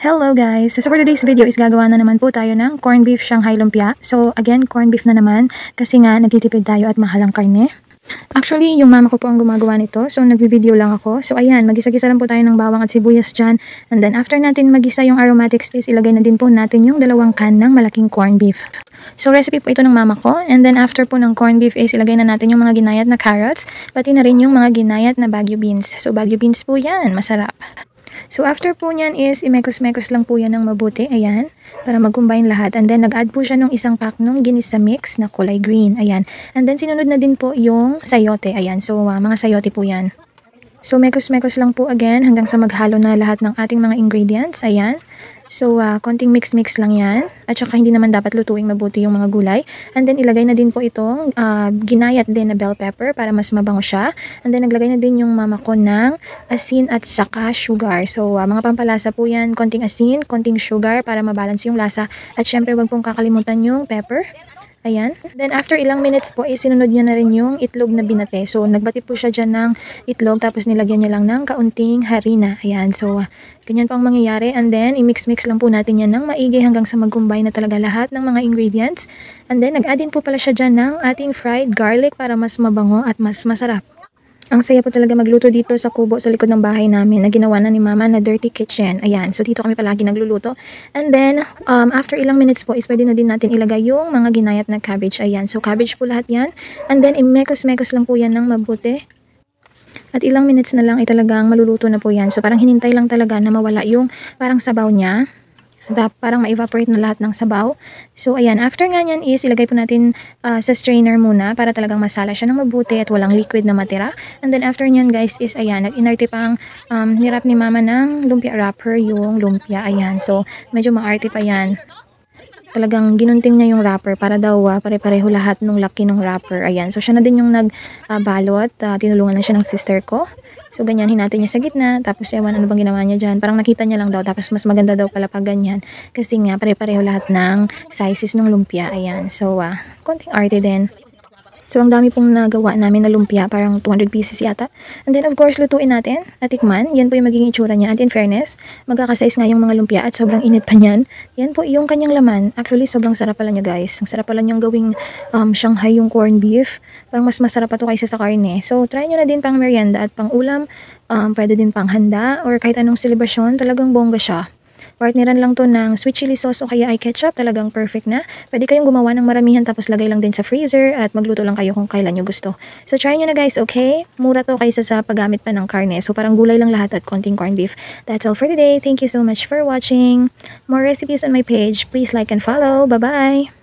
Hello guys! So for today's video is gagawa na naman po tayo ng corned beef Shanghai lumpia. So again, corned beef na naman kasi nga nagtitipid tayo at mahal ang karne. Actually, yung mama ko po ang gumagawa nito. So nagbi-video lang ako. So ayan, magisa-gisa lang po tayo ng bawang at sibuyas dyan. And then after natin magisa yung aromatics is ilagay na din po natin yung 2 can ng malaking corned beef. So recipe po ito ng mama ko. And then after po ng corned beef is ilagay na natin yung mga ginayat na carrots. Pati na rin yung mga ginayat na Baguio beans. So Baguio beans po yan, masarap. So after po niyan is imekos-mekos lang po yan ng mabuti, ayan, para mag-combine lahat. And then nag-add po siya ng isang pack ng ginisa mix na kulay green, ayan. And then sinunod na din po yung sayote, ayan. So mga sayote po yan. So mekos-mekos lang po again hanggang sa maghalo na lahat ng ating mga ingredients, ayan. So konting mix-mix lang yan. At saka hindi naman dapat lutuing mabuti yung mga gulay. And then ilagay na din po itong ginayat din na bell pepper para mas mabango siya. And then naglagay na din yung mama ko ng asin at saka sugar. So mga pampalasa po yan. Konting asin, konting sugar para mabalance yung lasa. At syempre wag pong kakalimutan yung pepper. Ayan. Then after ilang minutes po, sinunod niya na rin yung itlog na binate. So nagbati po siya dyan ng itlog tapos nilagyan niya lang ng kaunting harina. Ayan. So ganyan po ang mangyayari. And then i-mix-mix lang po natin yan ng maigi hanggang sa mag-combine na talaga lahat ng mga ingredients. And then nag-add din po pala siya dyan ng ating fried garlic para mas mabango at mas masarap. Ang saya po talaga magluto dito sa kubo sa likod ng bahay namin na ginawa na ni mama na dirty kitchen. Ayan, so dito kami palagi nagluluto. And then, after ilang minutes po is pwede na din natin ilagay yung mga ginayat na cabbage. Ayan, so cabbage po lahat yan. And then, imekos-mekos lang po yan ng mabuti. At ilang minutes na lang ay talagang maluluto na po yan. So parang hinintay lang talaga na mawala yung parang sabaw niya. Parang ma-evaporate na lahat ng sabaw. So ayan, after nga nyan is ilagay po natin sa strainer muna para talagang masala siya ng mabuti at walang liquid na matira. And then after nyan guys is ayan, nag-inarte pang nirap ni mama ng lumpia wrapper yung lumpia. Ayan, so medyo maarte pa yan. Talagang ginunting niya yung wrapper para daw pare-pareho lahat nung laki ng wrapper. Ayan, so siya na din yung nagbalot. Tinulungan na siya ng sister ko. So ganyan, hinati niya sa gitna. Tapos ewan ano bang ginawa niya dyan. Parang nakita niya lang daw. Tapos mas maganda daw pala pag ganyan. Kasi nga pare-pareho lahat ng sizes ng lumpia. Ayan, so konting arte din. So, ang dami pong nagawa namin na lumpia, parang 200 pieces yata. And then, of course, lutuin natin at tikman. Yan po yung magiging itsura niya. And in fairness, magkakasize nga yung mga lumpia at sobrang init pa niyan. Yan po yung kanyang laman. Actually, sobrang sarap pala niya, guys. Ang sarap pala niyang gawing Shanghai yung corned beef. Parang mas masarap pa to kaysa sa karne. So, try nyo na din pang merienda at pang ulam. Pwede din pang handa or kahit anong celebration. Talagang bongga siya. Partneran lang to ng sweet chili sauce o kaya ay ketchup. Talagang perfect na. Pwede kayong gumawa ng maramihan tapos lagay lang din sa freezer at magluto lang kayo kung kailan nyo gusto. So try nyo na guys, okay? Mura to kaysa sa paggamit pa ng karne. So parang gulay lang lahat at konting corned beef. That's all for today. Thank you so much for watching. More recipes on my page. Please like and follow. Bye-bye!